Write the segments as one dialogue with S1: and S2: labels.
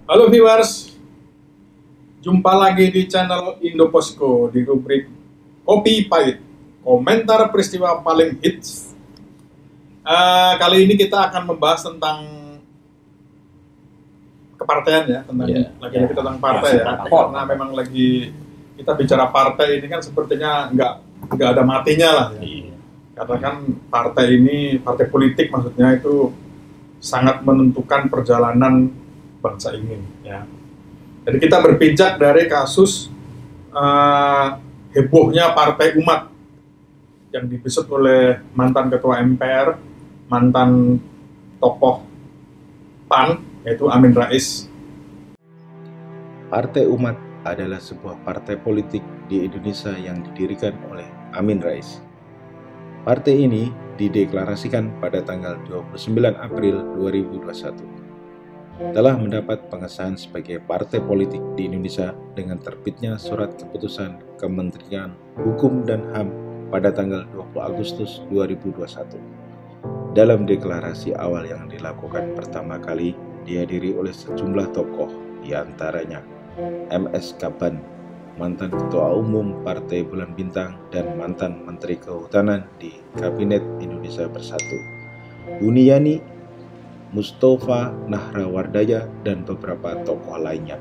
S1: Halo viewers, jumpa lagi di channel Indoposko di rubrik Kopi Pahit, komentar peristiwa paling hits. Kali ini kita akan membahas tentang kepartaian ya, lagi-lagi tentang partai ya, karena memang lagi kita bicara partai ini kan sepertinya nggak ada matinya lah ya. Karena kan partai ini, partai politik maksudnya itu sangat menentukan perjalanan bangsa ini ya. Jadi kita berpijak dari kasus hebohnya Partai Umat yang dipimpin oleh mantan ketua MPR, mantan tokoh PAN yaitu Amin Rais.
S2: Partai Umat adalah sebuah partai politik di Indonesia yang didirikan oleh Amin Rais. Partai ini dideklarasikan pada tanggal 29 April 2021. Telah mendapat pengesahan sebagai partai politik di Indonesia dengan terbitnya surat keputusan Kementerian Hukum dan HAM pada tanggal 20 Agustus 2021. Dalam deklarasi awal yang dilakukan pertama kali dihadiri oleh sejumlah tokoh, diantaranya MS Kaban, mantan Ketua Umum Partai Bulan Bintang dan mantan Menteri Kehutanan di Kabinet Indonesia Bersatu, Buniyani, Mustafa Nahrawardaya, dan beberapa tokoh lainnya.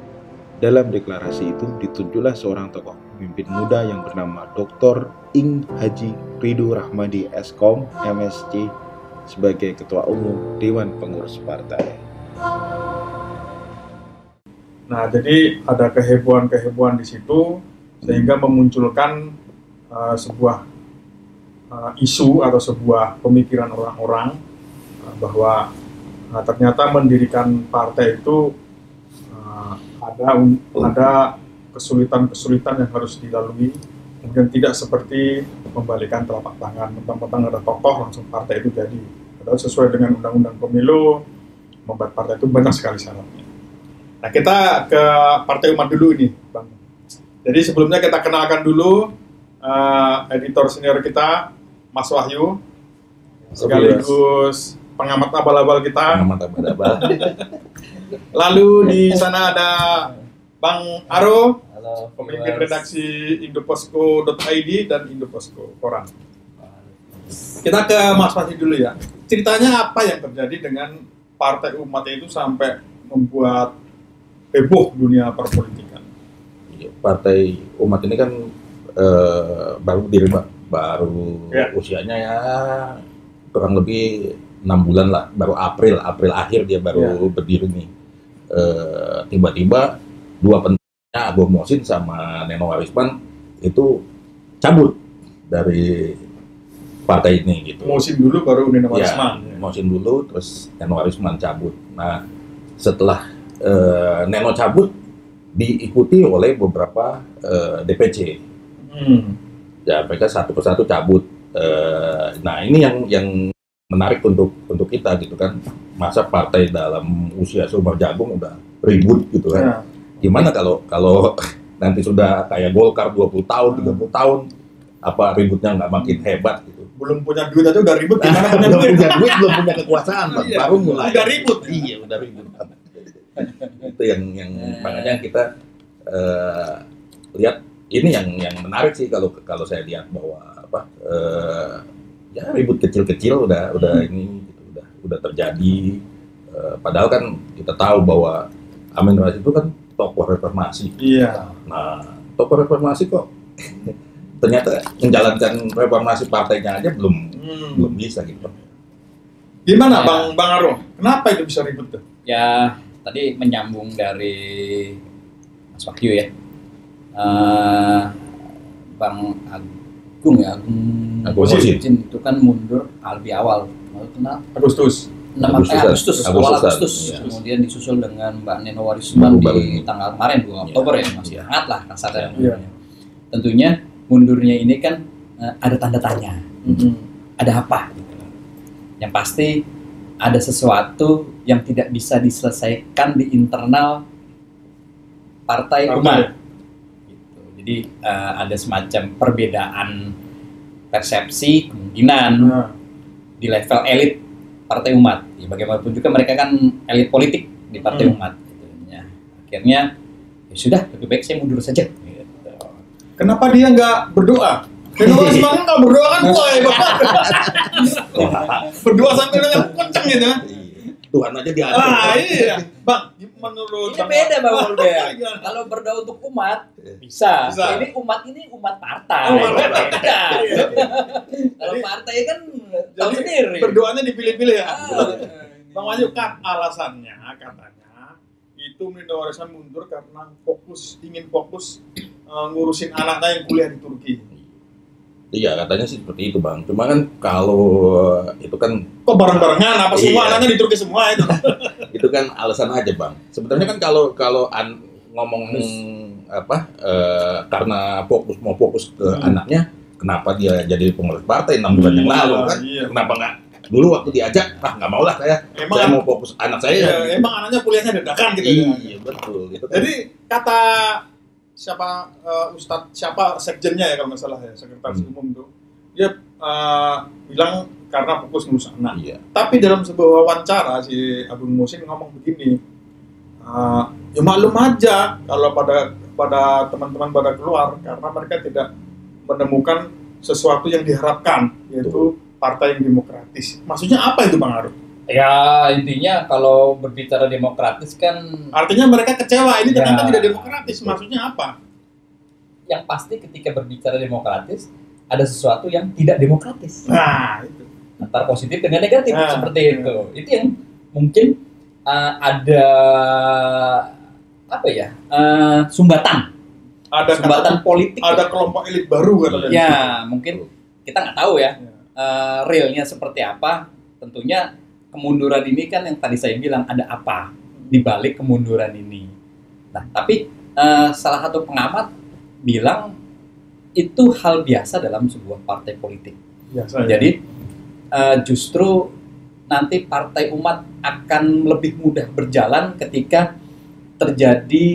S2: Dalam deklarasi itu ditunjuklah seorang tokoh pemimpin muda yang bernama Dr. Ing Haji Ridho Rahmadi Eskom MSc sebagai Ketua Umum Dewan Pengurus Partai.
S1: Nah, jadi ada kehebohan-kehebohan di situ sehingga memunculkan sebuah isu atau sebuah pemikiran orang-orang bahwa ternyata mendirikan partai itu ada kesulitan-kesulitan yang harus dilalui, kemudian tidak seperti membalikan telapak tangan, mentang-mentang ada tokoh langsung partai itu jadi. Padahal sesuai dengan undang-undang pemilu, membuat partai itu banyak sekali syaratnya. Nah, kita ke Partai Umat dulu ini, Bang. Jadi sebelumnya kita kenalkan dulu editor senior kita, Mas Wahyu, sekaligus pengamat abal-abal kita.
S2: Pengamat abal-abal.
S1: Lalu di sana ada Bang Aro,
S3: halo,
S1: pemimpin redaksi Indoposko.id dan Indoposko Koran. Kita ke Mas Wahyu dulu ya. Ceritanya apa yang terjadi dengan Partai Umat itu sampai membuat heboh dunia perpolitikan?
S4: Partai Umat ini kan baru diri, baru
S1: ya.
S4: Usianya ya kurang lebih 6 bulan lah, baru April akhir dia baru berdiri nih. Tiba-tiba dua pentingnya Abu Mohsin sama Neno Warisman itu cabut dari partai ini gitu.
S1: Mohsin dulu baru Neno Warisman.
S4: Ya, Mohsin dulu terus Neno Warisman cabut. Nah, setelah Neno cabut diikuti oleh beberapa DPC. Ya, mereka satu persatu cabut. Nah, ini yang menarik untuk kita gitu kan, masa partai dalam usia seumur jagung udah ribut gitu kan.
S1: Ya.
S4: Gimana kalau nanti sudah kayak Golkar 20 tahun, 30 tahun, apa ributnya nggak makin hebat gitu.
S1: Belum punya duit aja udah ribut, gimana punya
S4: Belum
S1: duit?
S4: punya duit, belum punya kekuasaan, Bang.
S1: Iya,
S4: Baru mulai.
S1: udah ribut.
S4: Iya, udah ribut. Itu yang makanya kita lihat ini yang menarik sih kalau saya lihat bahwa ya ribut kecil-kecil udah ini gitu, udah terjadi. Padahal kan kita tahu bahwa Amin Rais itu kan tokoh reformasi.
S1: Iya.
S4: Nah, tokoh reformasi kok ternyata menjalankan reformasi partainya aja belum bisa gitu.
S1: Gimana Bang Aro? Kenapa itu bisa ribut tuh?
S3: Ya, tadi menyambung dari Mas Wahyu ya. Bang Agung ya,
S4: Agung Mohsin
S3: itu kan mundur lebih awal. Kenapa?
S1: Agustus.
S3: Agustus.
S4: Ya.
S3: Kemudian disusul dengan Mbak Neno Warisman di tanggal kemarin 2 Oktober ya, masih hangat lah kasarnya.
S1: Ya.
S3: Tentunya mundurnya ini kan ada tanda tanya. Ada apa? Yang pasti ada sesuatu yang tidak bisa diselesaikan di internal Partai Umat. Gitu. Jadi ada semacam perbedaan persepsi kemungkinan di level elit Partai Umat. Ya, bagaimanapun juga mereka kan elit politik di Partai Umat. Gitu. Ya. akhirnya ya sudah, lebih baik saya mundur saja. Gitu.
S1: Kenapa dia nggak berdoa? Neno Warisman kan kalau berdoa kan wah ya Bapak. Berdoa sambil dengan kenceng gitu.
S4: Tuhan aja diatur.
S1: Iya. Bang, menurut
S3: Ini beda Bang Ulbert. Kalau berdoa untuk umat bisa. Ini umat partai. Beda. Kalau partai kan tahu sendiri.
S1: Berdoanya dipilih-pilih ya. Bang Wahyu kan alasannya katanya itu Neno Warisman mundur karena ingin fokus ngurusin anaknya yang kuliah di Turki.
S4: Iya, katanya sih seperti itu Bang. Cuma kan kalau itu kan
S1: kok bareng-barengan apa semua anaknya di Turki semua itu.
S4: Itu kan alasan aja Bang. Sebenarnya kan kalau ngomong karena mau fokus ke anaknya, kenapa dia jadi pengurus partai 6 bulan yang lalu kan? Iya. Kenapa nggak dulu waktu diajak, nggak mau lah saya mau fokus anak saya.
S1: Iya, emang anaknya kuliahnya dadakan gitu.
S4: Iya, betul. Gitu kan.
S1: Jadi kata siapa sekjennya ya kalau nggak salah ya, sekretaris umum tuh, dia bilang karena fokus ngurus anak.
S4: Iya.
S1: Tapi dalam sebuah wawancara si Agung Musin ngomong begini, ya maklum aja kalau pada teman-teman pada keluar karena mereka tidak menemukan sesuatu yang diharapkan, yaitu partai yang demokratis. Maksudnya apa itu Bang Arif?
S3: Ya intinya kalau berbicara demokratis kan
S1: artinya mereka kecewa ini ternyata tidak demokratis. Maksudnya apa?
S3: Yang pasti ketika berbicara demokratis ada sesuatu yang tidak demokratis.
S1: Nah itu
S3: antara positif dengan negatif seperti itu. Itu yang mungkin ada sumbatan.
S1: Ada
S3: sumbatan politik.
S1: Ada kelompok elit baru katanya.
S3: Ya mungkin kita nggak tahu ya realnya seperti apa. Tentunya kemunduran ini kan yang tadi saya bilang ada apa di balik kemunduran ini. Nah, tapi salah satu pengamat bilang itu hal biasa dalam sebuah partai politik.
S1: Biasa,
S3: jadi justru nanti partai umat akan lebih mudah berjalan ketika terjadi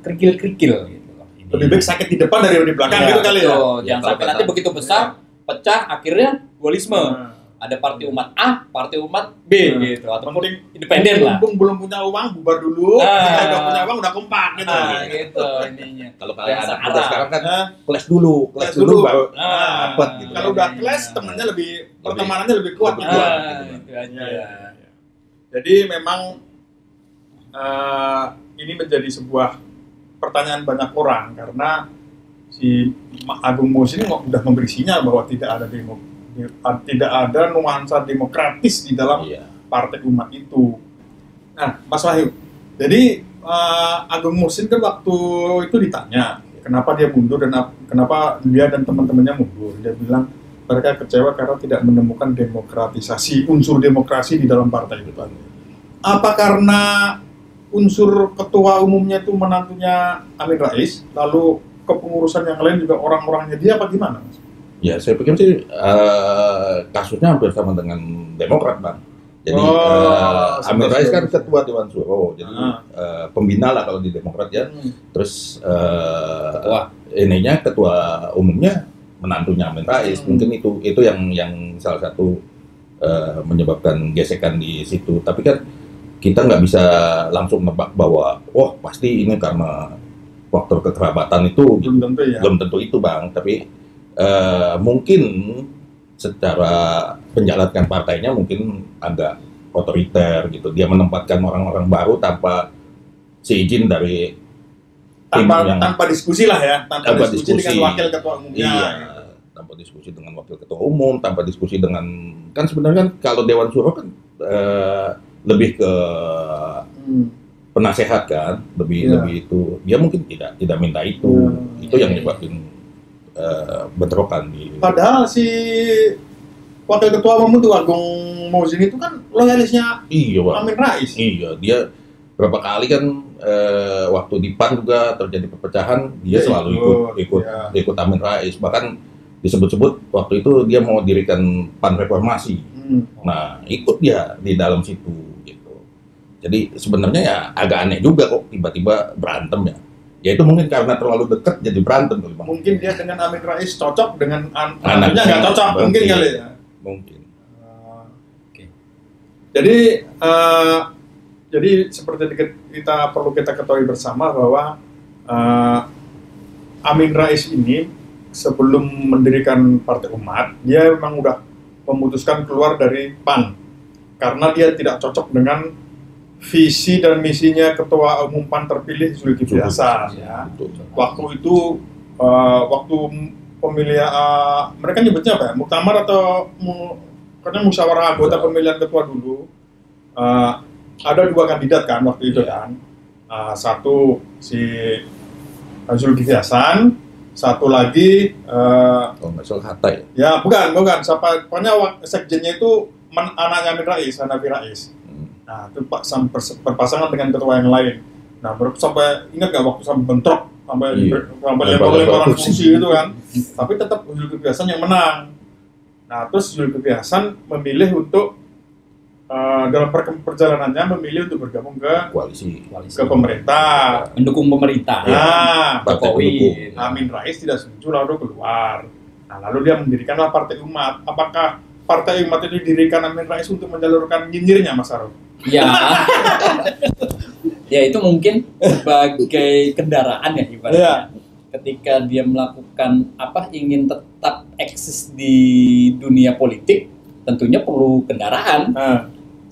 S3: kerikil-kerikil gitu loh.
S1: Lebih baik sakit di depan daripada di belakang gitu kali ya.
S3: Jangan sampai nanti begitu besar pecah akhirnya dualisme. Ada partai umat A, partai umat B gitu, atau independen lah.
S1: Belum punya uang, bubar dulu. Udah punya uang, udah kompak gitu.
S3: Gitu ininya.
S4: Kalau kalian anak muda sekarang kan kelas dulu baru dapat gitu.
S1: Kalau udah kelas temannya pertemanannya lebih kuat.
S3: Itu aja.
S1: Jadi memang ini menjadi sebuah pertanyaan banyak orang karena si Agung Musin udah memberi sinyal bahwa tidak ada nuansa demokratis di dalam partai umat itu. Nah, Mas Wahyu, jadi Agung Musin kan waktu itu ditanya kenapa dia mundur dan kenapa dia dan teman-temannya mundur. Dia bilang mereka kecewa karena tidak menemukan demokratisasi, unsur demokrasi di dalam partai itu. Apa karena unsur ketua umumnya itu menantunya Amin Rais, lalu kepengurusan yang lain juga orang-orangnya dia apa gimana, Mas?
S4: Ya, saya pikir sih kasusnya hampir sama dengan Demokrat, Bang. Jadi Amin Rais kan ketua Dewan Suro, jadi pembina lah kalau di Demokrat ya. Terus ketua umumnya menantunya Amin Rais. Mungkin itu yang salah satu menyebabkan gesekan di situ. Tapi kan kita nggak bisa langsung nebak bahwa pasti ini karena faktor kekerabatan itu belum tentu itu, Bang. Tapi mungkin secara penjalankan partainya mungkin agak otoriter gitu. Dia menempatkan orang-orang baru tanpa seizin dari
S1: tanpa diskusi lah ya, tanpa diskusi dengan wakil ketua umumnya.
S4: Iya, tanpa diskusi dengan wakil ketua umum, tanpa diskusi dengan kan sebenarnya kan kalau Dewan Suro kan lebih ke penasehat kan, lebih itu. Dia mungkin tidak minta itu. Itu yang nyebabin bentrokan di.
S1: Padahal si wakil ketua umum itu Agung Musin itu kan loyalisnya Amin Rais.
S4: Iya, dia berapa kali kan waktu di PAN juga terjadi perpecahan, dia selalu ikut Amin Rais. Bahkan disebut-sebut waktu itu dia mau dirikan PAN reformasi. Nah, ikut dia di dalam situ gitu. Jadi sebenarnya ya agak aneh juga kok tiba-tiba berantem ya. Ya itu mungkin karena terlalu dekat jadi berantem kali, Bang.
S1: Mungkin dia dengan Amin Rais cocok, dengan anaknya nggak cocok, mungkin kali ya.
S4: Mungkin.
S1: Jadi jadi seperti kita ketahui bersama bahwa Amin Rais ini sebelum mendirikan Partai Umat, dia memang udah memutuskan keluar dari PAN karena dia tidak cocok dengan visi dan misinya Ketua Umum PAN terpilih Zulkifli Hasan. Ya. Waktu itu, waktu pemilihan, mereka nyebutnya apa ya? Muktamar atau karena musyawarah anggota pemilihan ketua dulu. Ada 2 kandidat kan waktu itu kan. Satu si Zulkifli Hasan, satu lagi
S4: kalau nggak salah Hatta ya?
S1: Ya bukan, siapa, pokoknya sekjennya itu anaknya Amin Rais, Hanafi Rais. Nah itu berpasangan dengan ketua yang lain. Nah sampai ingat nggak waktu sampai bentrok, sampai lemparan kursi itu kan. Tapi tetap Zulkifli Hasan yang menang. Nah terus Zulkifli Hasan memilih untuk dalam perjalanannya memilih untuk bergabung ke
S4: koalisi
S1: ke pemerintah,
S3: mendukung pemerintah.
S1: Nah,
S3: Jokowi.
S1: Amin Rais tidak setuju lalu keluar. Nah, lalu dia mendirikanlah Partai Umat. Apakah Partai Umat itu didirikan Amin Rais untuk menyalurkan nyinyirnya, Mas Aro?
S3: Ya, ya itu mungkin sebagai kendaraan ya ibaratnya.
S1: Ya.
S3: Ketika dia melakukan ingin tetap eksis di dunia politik, tentunya perlu kendaraan.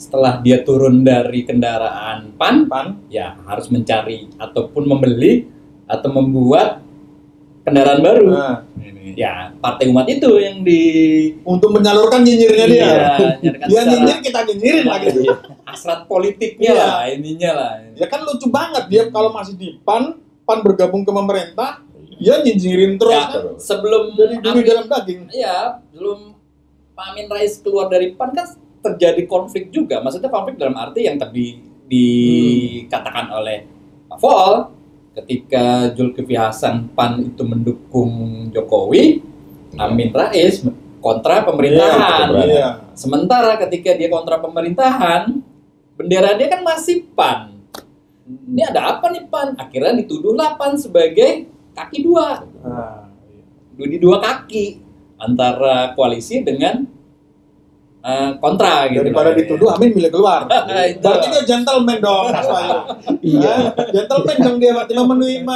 S3: Setelah dia turun dari kendaraan PAN, ya harus mencari ataupun membeli atau membuat kendaraan baru. Ya, Partai Umat itu yang
S1: untuk menyalurkan nyinyirnya dia. Dia nyinyir, kita nyinyirin lagi.
S3: Hasrat politiknya lah, ininya lah.
S1: Ya kan lucu banget dia kalau masih di PAN bergabung ke pemerintah, dia nyinyirin terus.
S3: Ya, sebelum
S1: jadi duri dalam daging.
S3: Iya, belum Pak Amin Rais keluar dari PAN kan terjadi konflik juga. Maksudnya konflik dalam arti yang tadi dikatakan oleh Pak Vol, ketika Zulkifli Hasan PAN itu mendukung Jokowi, Amin Rais kontra pemerintahan. Sementara ketika dia kontra pemerintahan, bendera dia kan masih PAN. Ini ada apa nih PAN? Akhirnya dituduhlah PAN sebagai kaki dua. Di 2 kaki antara koalisi dengan kontra gitu.
S1: Daripada dituduh Amin milih keluar. Berarti dia gentleman dong, Mas Wahyu. Iya, gentleman dong dia berarti memenuhi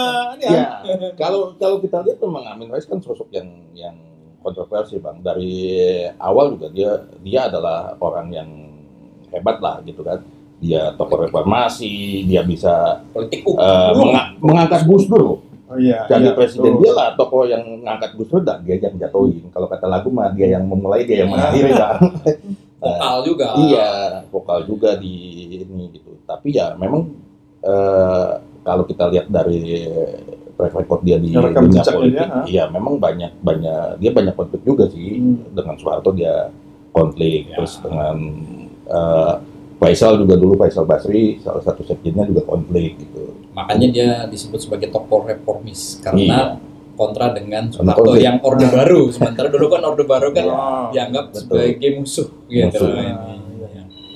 S4: ya. Kalau kita lihat memang Amin Rais kan sosok yang kontroversi, Bang. Dari awal juga dia adalah orang yang hebat lah gitu kan. Dia tokoh reformasi, dia bisa
S3: politik
S4: mengangkat Gus Dur. Jadi presiden dia lah tokoh yang ngangkat Gus Dur, dia yang jatuhin. Kalau kata lagu mah dia yang memulai, dia yang mengakhiri kan.
S3: Vokal juga.
S4: Iya, vokal juga di ini gitu. Tapi ya memang kalau kita lihat dari track record dia di dunia politik, iya memang banyak dia banyak konflik juga sih. Dengan Soeharto dia konflik, terus dengan Faisal juga dulu, Faisal Basri salah satu sekjennya juga konflik gitu.
S3: Makanya dia disebut sebagai tokoh reformis karena kontra dengan Soeharto yang Orde Baru. Sementara dulu kan Orde Baru kan dianggap sebagai musuh gitu.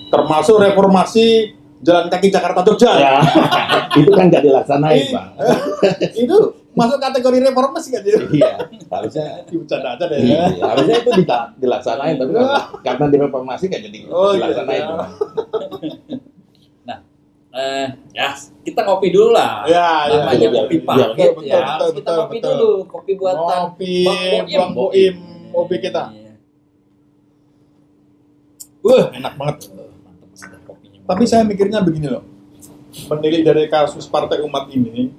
S1: Termasuk reformasi jalan kaki Jakarta Jogja.
S4: Ya. Itu kan nggak dilaksanain, Bang.
S1: Itu masuk kategori reformasi kan dia?
S4: Iya, harusnya
S1: bercanda aja deh.
S4: Iya, harusnya itu dilaksanain, tapi karena direformasi nggak jadi dilaksanain.
S3: Nah, ya kita ngopi dulu lah. Namanya kopi paket ya. Harus kita ngopi dulu, kopi buatan
S1: Bang Boim, kopi kita. Enak banget. Tapi saya mikirnya begini loh, menilik dari kasus Partai Umat ini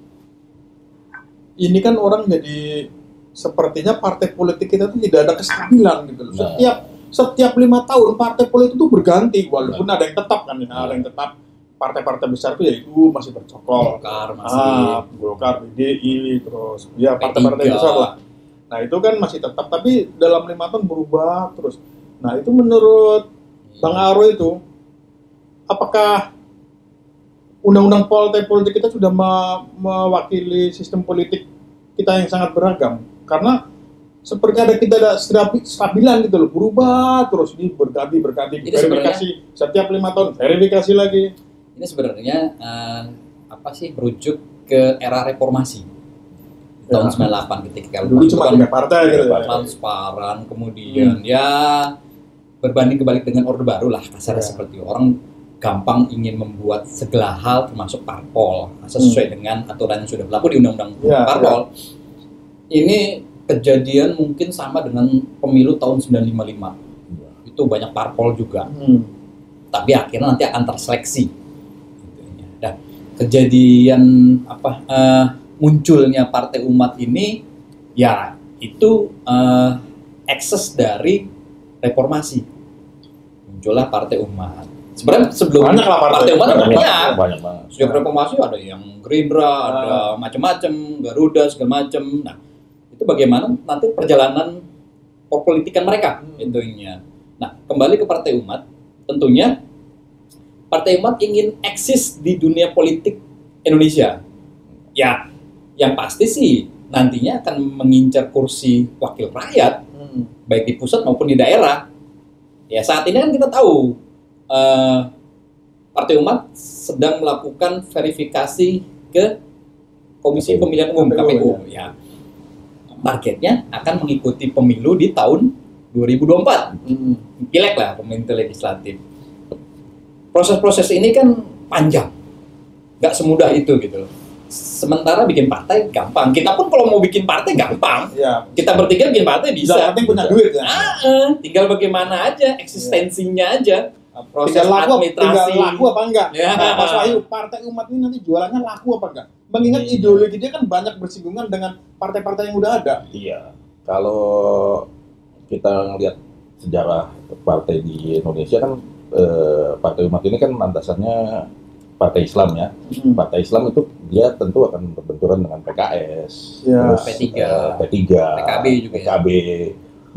S1: kan orang jadi sepertinya partai politik kita tuh tidak ada kestabilan gitu loh. Setiap 5 tahun partai politik itu berganti, walaupun ada yang tetap kan, ada yang tetap. Partai-partai besar itu yaitu masih bercokol, Golkar, PDI, terus ya partai-partai besar lah. Nah itu kan masih tetap, tapi dalam 5 tahun berubah terus. Nah itu menurut Bang Aro itu, apakah undang-undang partai politik kita sudah mewakili sistem politik kita yang sangat beragam? Karena sepertinya kita ada stabilan gitu loh, berubah terus, ini berganti, verifikasi setiap 5 tahun, verifikasi lagi.
S3: Ini sebenarnya merujuk ke era reformasi tahun 98 ketika
S1: dulu cuma 3 partai gitu,
S3: transparan, kemudian ya berbanding kebalik dengan Orde Baru lah kasarnya seperti orang gampang ingin membuat segala hal termasuk parpol sesuai dengan aturan yang sudah berlaku di undang-undang parpol. Ini kejadian mungkin sama dengan pemilu tahun 955. Itu banyak parpol juga. Tapi akhirnya nanti akan terseleksi. Dan kejadian munculnya Partai Umat ini ya itu ekses dari reformasi. Muncullah Partai Umat. Sebenarnya sebelum Partai Umat banyak banget. Sejak reformasi ada yang Gerindra, ada macam-macam, Garuda segala macam. Nah, itu bagaimana nanti perjalanan perpolitikan mereka intinya. Nah, kembali ke Partai Umat, tentunya Partai Umat ingin eksis di dunia politik Indonesia. Ya, yang pasti sih nantinya akan mengincar kursi wakil rakyat, baik di pusat maupun di daerah. Ya, saat ini kan kita tahu Partai Umat sedang melakukan verifikasi ke Komisi Pemilihan Umum KPU. Ya, targetnya akan mengikuti pemilu di tahun 2024, pileg lah, pemilu legislatif. Proses-proses ini kan panjang, nggak semudah itu gitu. Sementara bikin partai gampang. Kita pun kalau mau bikin partai gampang. Ya. Kita bertiga bikin partai bisa.
S1: Yang penting punya duit ya.
S3: Tinggal bagaimana aja, eksistensinya aja. Proses
S1: tinggal laku apa enggak? Ya. Nah, Mas Wahyu, Partai Umat ini nanti jualannya laku apa enggak? Mengingat ideologi dia kan banyak bersinggungan dengan partai-partai yang udah ada.
S4: Iya. Kalau kita ngelihat sejarah partai di Indonesia kan Partai Umat ini kan landasannya Partai Islam ya. Partai Islam itu dia tentu akan berbenturan dengan PKS,
S3: terus
S4: P3,
S3: PKB juga.
S4: PKB.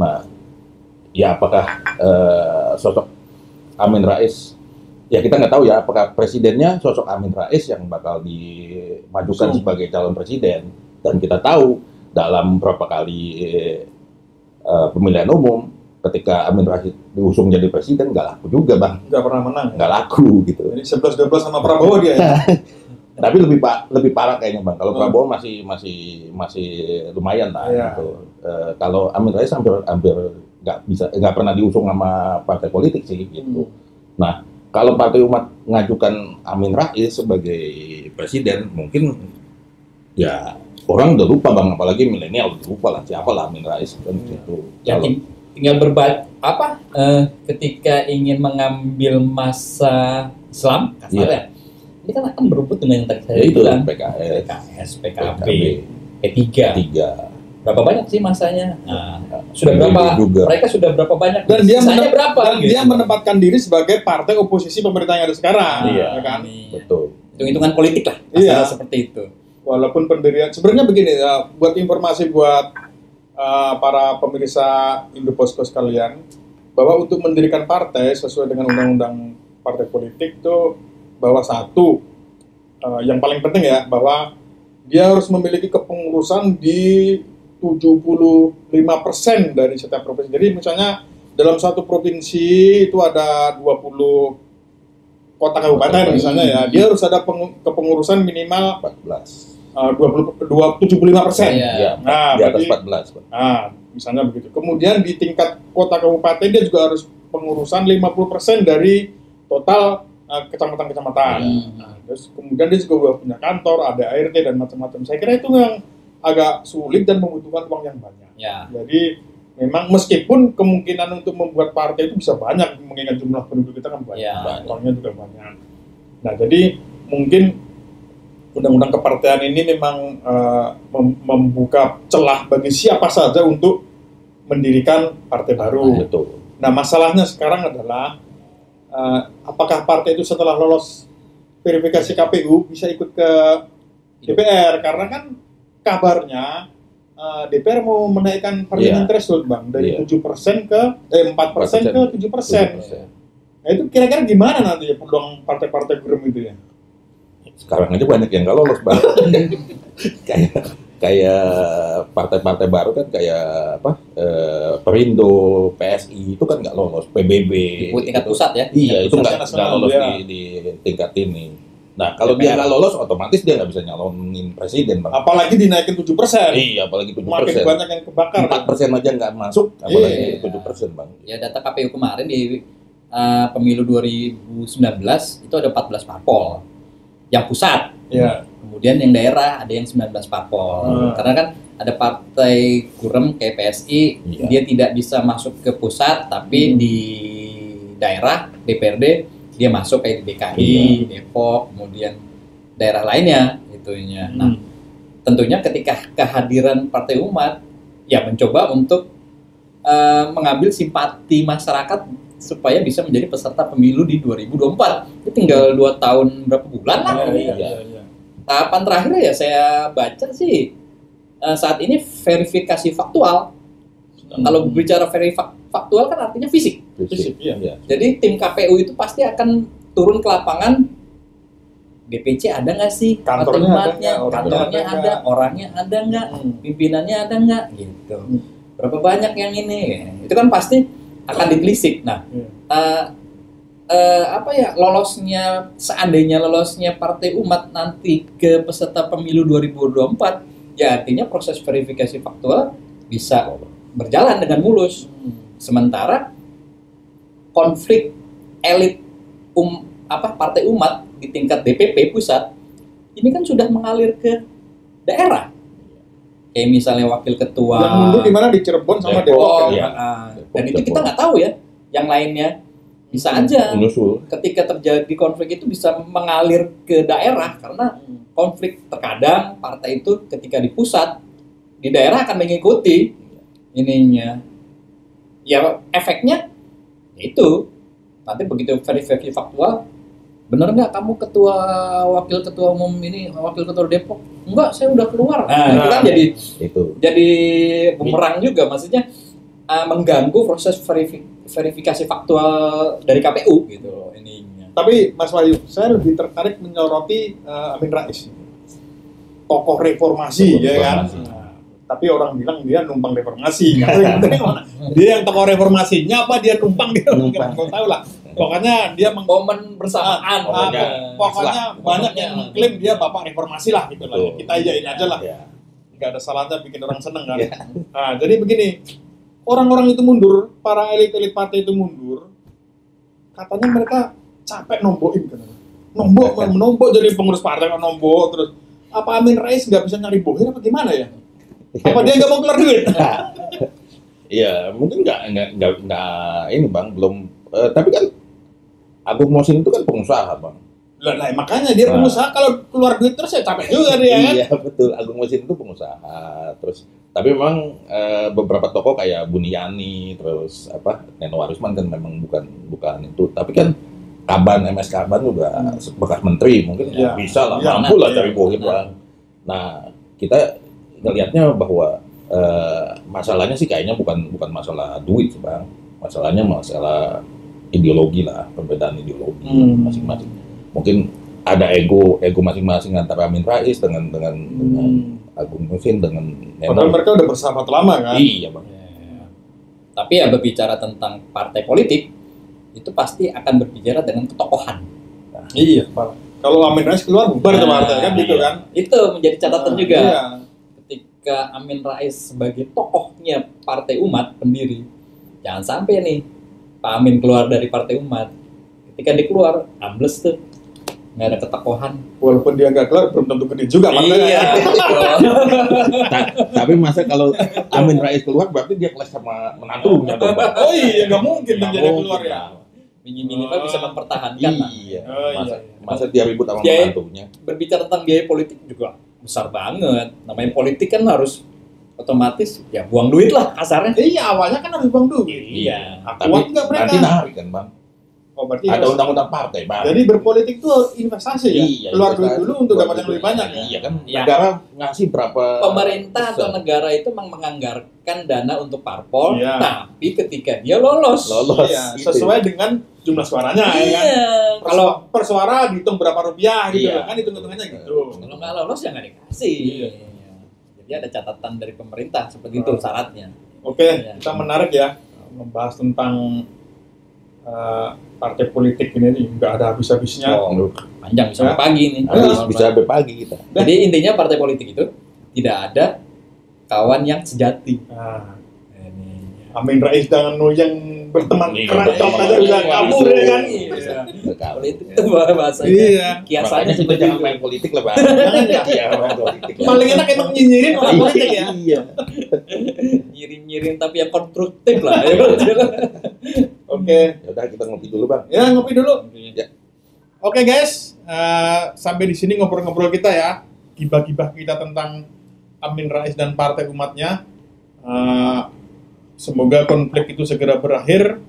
S4: Nah, ya apakah sosok Amin Rais, ya kita nggak tahu ya apakah presidennya sosok Amin Rais yang bakal dimajukan sebagai calon presiden. Dan kita tahu dalam beberapa kali pemilihan umum ketika Amin Rais diusung jadi presiden nggak laku juga bang.
S1: Nggak pernah menang.
S4: Nggak laku gitu.
S1: Jadi 11-12 sama Prabowo dia. Ya?
S4: Tapi lebih parah kayaknya bang. Kalau Prabowo masih lumayan lah.
S1: Ya.
S4: Gitu. Kalau Amin Rais hampir nggak pernah diusung sama partai politik sih gitu. Nah, kalau Partai Umat mengajukan Amin Rais sebagai presiden, mungkin ya orang udah lupa bang, apalagi milenial udah lupa lah siapa lah Amin Rais kan gitu.
S3: Ya, tinggal ketika ingin mengambil masa Islam, kasarnya, ini kan akan berebut dengan yang tadi saya bilang, PKS, PKB, P3. Berapa banyak sih masanya? Nah, sudah berapa? Mereka sudah berapa banyak?
S1: Dan dia
S3: berapa?
S1: Dan
S3: gitu.
S1: dia menempatkan diri sebagai partai oposisi pemerintah yang ada sekarang.
S4: Iya,
S1: ya kan?
S4: Betul.
S3: Hitung-hitungan politik lah.
S1: Iya.
S3: Seperti itu.
S1: Walaupun pendirian, sebenarnya begini ya, buat informasi buat para pemirsa Indoposko sekalian, bahwa untuk mendirikan partai sesuai dengan undang-undang partai politik itu bahwa yang paling penting ya, bahwa dia harus memiliki kepengurusan di 75% dari setiap provinsi. Jadi misalnya dalam satu provinsi itu ada 20 kota kabupaten misalnya ya, dia harus ada kepengurusan minimal 75%.
S4: Ya,
S1: Nah,
S4: di atas 14.
S1: Nah, misalnya begitu. Kemudian di tingkat kota kabupaten dia juga harus pengurusan 50% dari total kecamatan-kecamatan. Nah, terus kemudian dia juga udah punya kantor, ada ART dan macam-macam. Saya kira itu yang agak sulit dan membutuhkan uang yang banyak.
S3: Ya.
S1: Jadi memang meskipun kemungkinan untuk membuat partai itu bisa banyak, mengingat jumlah penduduk kita kan banyak, uangnya juga banyak. Nah, jadi mungkin undang-undang kepartean ini memang membuka celah bagi siapa saja untuk mendirikan partai baru. Nah, masalahnya sekarang adalah apakah partai itu setelah lolos verifikasi KPU bisa ikut ke DPR, karena kan kabarnya DPR mau menaikkan parliamentary threshold bang dari 7% ke 4% ke 7%. Nah, itu kira-kira gimana nanti ya peluang partai-partai gerem itu ya?
S4: Sekarang aja banyak yang nggak lolos bang. kayak partai-partai baru kan kayak Perindo, PSI itu kan nggak lolos, PBB.
S3: Di tingkat pusat ya?
S4: Iya, itu nggak lolos di tingkat ini. Nah, kalau dia nggak lolos, otomatis dia nggak bisa nyalonin presiden, bang.
S1: Apalagi dinaikin 7%.
S4: Iya, apalagi 7%.
S1: Makin banyak yang kebakar.
S4: 4% aja nggak masuk, apalagi 7%, bang.
S3: Ya, data KPU kemarin di pemilu 2019 itu ada 14 parpol yang pusat.
S1: Ya.
S3: Kemudian yang daerah ada yang 19 parpol. Karena kan ada partai kurem kayak PSI, dia tidak bisa masuk ke pusat, tapi di daerah DPRD dia masuk kayak di DKI, Depok, kemudian daerah lainnya itunya. Nah, tentunya ketika kehadiran Partai Umat ya mencoba untuk mengambil simpati masyarakat supaya bisa menjadi peserta pemilu di 2024. Itu tinggal 2 tahun berapa bulan lah. Tahapan terakhir ya saya baca sih saat ini verifikasi faktual. Kalau bicara faktual kan artinya fisik.
S4: Iya.
S3: Jadi tim KPU itu pasti akan turun ke lapangan. DPC ada nggak sih?
S1: Kantornya
S3: kantornya ada, orangnya ada nggak? Pimpinannya ada nggak? Gitu. Berapa banyak yang ini? Itu kan pasti akan ditelisik. Nah, seandainya lolosnya Partai Umat nanti ke peserta pemilu 2024, ya artinya proses verifikasi faktual bisa berjalan dengan mulus. Sementara konflik elit Partai Umat di tingkat DPP pusat ini kan sudah mengalir ke daerah. Kayak misalnya wakil ketua
S1: yang mundur di mana, di Cirebon sama Depok.
S3: Dan itu kita nggak tahu ya yang lainnya. Bisa aja ketika terjadi konflik itu bisa mengalir ke daerah, karena konflik terkadang partai itu ketika di pusat, di daerah akan mengikuti ininya. Ya efeknya itu nanti begitu verifikasi faktual, bener nggak kamu wakil ketua umum ini, wakil ketua Depok? Enggak, saya udah keluar. Nah, itu kan jadi bumerang juga, maksudnya mengganggu proses verifikasi faktual dari KPU gitu ininya.
S1: Tapi Mas Wahyu, saya lebih tertarik menyoroti Amin Rais, tokoh reformasi, ya kan. Nah, tapi orang bilang dia numpang reformasi. Dia yang tokoh reformasinya apa dia numpang, dia nggak tahu lah. Pokoknya dia
S3: momen bersamaan.
S1: Pokoknya banyak yang mengklaim dia bapak reformasi lah gitu lah. Kita iyain aja lah. Nggak ada salahnya bikin orang seneng kan. Nah, jadi begini. Orang-orang itu mundur, para elit-elit partai itu mundur, katanya mereka capek nombokin kan. Nombok jadi pengurus partai kan nombok terus. Apa Amin Rais nggak bisa nyari bohir apa gimana ya? Apa dia nggak mau keluar duit?
S4: Iya, mungkin nggak ini Bang, belum. Tapi kan Agung Mosin itu kan pengusaha Bang.
S1: Lah makanya dia pengusaha, kalau keluar duit terus ya capek juga dia kan.
S4: Iya betul, Agung Mosin itu pengusaha terus. Tapi memang beberapa tokoh kayak Buniyani, terus Neno Warisman kan memang bukan itu. Tapi kan MS Kaban juga bekas menteri, mungkin bisa lah, mampu lah cari bohir Bang. Nah, kita ngelihatnya bahwa masalahnya sih kayaknya bukan masalah duit sih Bang. Masalahnya masalah ideologi lah, perbedaan ideologi masing-masing. Mungkin ada ego masing-masing antara Amin Rais dengan Agung Mosin dengan Neno.
S1: Padahal mereka udah bersahabat lama kan?
S4: Iya Bang.
S3: Tapi ya berbicara tentang partai politik, itu pasti akan berbicara dengan ketokohan.
S1: Iya, Pak. Kalau Amin Rais keluar bubar ke partai kan gitu kan?
S3: Itu menjadi catatan juga.
S1: Iya.
S3: Ketika Amin Rais sebagai tokohnya Partai Umat pendiri, jangan sampai nih Pak Amin keluar dari Partai Umat. Ketika dia keluar, ambles tuh. Nggak ada ketokohan.
S1: Walaupun dia nggak keluar, belum tentu gede juga partainya.
S3: Iya.
S4: Tapi masa kalau Amin Rais keluar, berarti dia kelas sama menantunya dong.
S1: Oh iya, nggak mungkin dia keluar ya.
S3: Minimal bisa mempertahankan.
S4: Iya. Masa dia ribut sama menantunya.
S3: Berbicara tentang biaya politik juga besar banget. Namanya politik kan harus otomatis ya buang duit lah kasarnya.
S1: Iya, awalnya kan harus buang duit.
S3: Iya.
S4: Tapi nanti narik kan Bang.
S1: Oh, berarti
S4: ada undang-undang partai Bang.
S1: Jadi berpolitik itu investasi ya?
S4: Iya,
S1: keluar duit dulu untuk dapat yang lebih banyak ya?
S4: Iya kan, negara ngasih berapa.
S3: Pemerintah atau negara itu memang menganggarkan dana untuk parpol, tapi ketika dia lolos.
S1: Iya, sesuai dengan jumlah suaranya ya kan? Kalau per suara dihitung berapa rupiah gitu kan, hitung-hitungannya gitu.
S3: Kalau nggak lolos ya nggak dikasih. Jadi ada catatan dari pemerintah seperti itu syaratnya.
S1: Oke, kita menarik ya membahas tentang partai politik ini nggak ada habis-habisnya.
S3: Panjang bisa sampai pagi nih.
S4: Bisa sampai pagi kita.
S3: Jadi intinya partai politik itu tidak ada kawan yang sejati.
S1: Amin Rais dengan yang berteman
S4: Iya,
S1: keroncong
S4: iya,
S1: aja udah
S4: iya,
S1: kabur ya kan.
S3: Iya.
S4: Kalau
S3: Politik itu bahasanya.
S1: Iya.
S3: Kiasannya
S4: makanya kita
S3: seperti
S4: jangan
S3: itu.
S4: main politik lah bang.
S1: Jangan ya.
S4: Iya, main politik. lah.
S1: Paling enak emang nyinyirin orang politik ya.
S2: Iya.
S3: Nyiring-nyiring tapi yang konstruktif lah. Ya.
S1: Oke.
S4: Ya udah kita ngopi dulu bang.
S1: Ya ngopi dulu.
S4: Ya.
S1: Oke guys, sampai di sini ngobrol-ngobrol kita ya, gibah-gibah kita tentang Amin Rais dan partai umatnya. Semoga konflik itu segera berakhir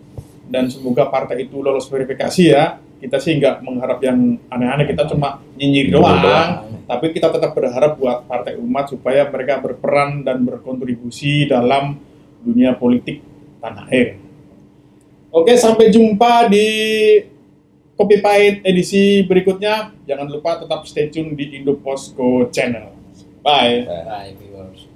S1: dan semoga partai itu lolos verifikasi ya. Kita sih nggak mengharap yang aneh-aneh, kita cuma nyinyir doang. Tapi kita tetap berharap buat partai umat supaya mereka berperan dan berkontribusi dalam dunia politik tanah air. Oke, sampai jumpa di Kopi Pahit edisi berikutnya. Jangan lupa tetap stay tune di Indoposko Channel. Bye.
S3: Bye, viewers.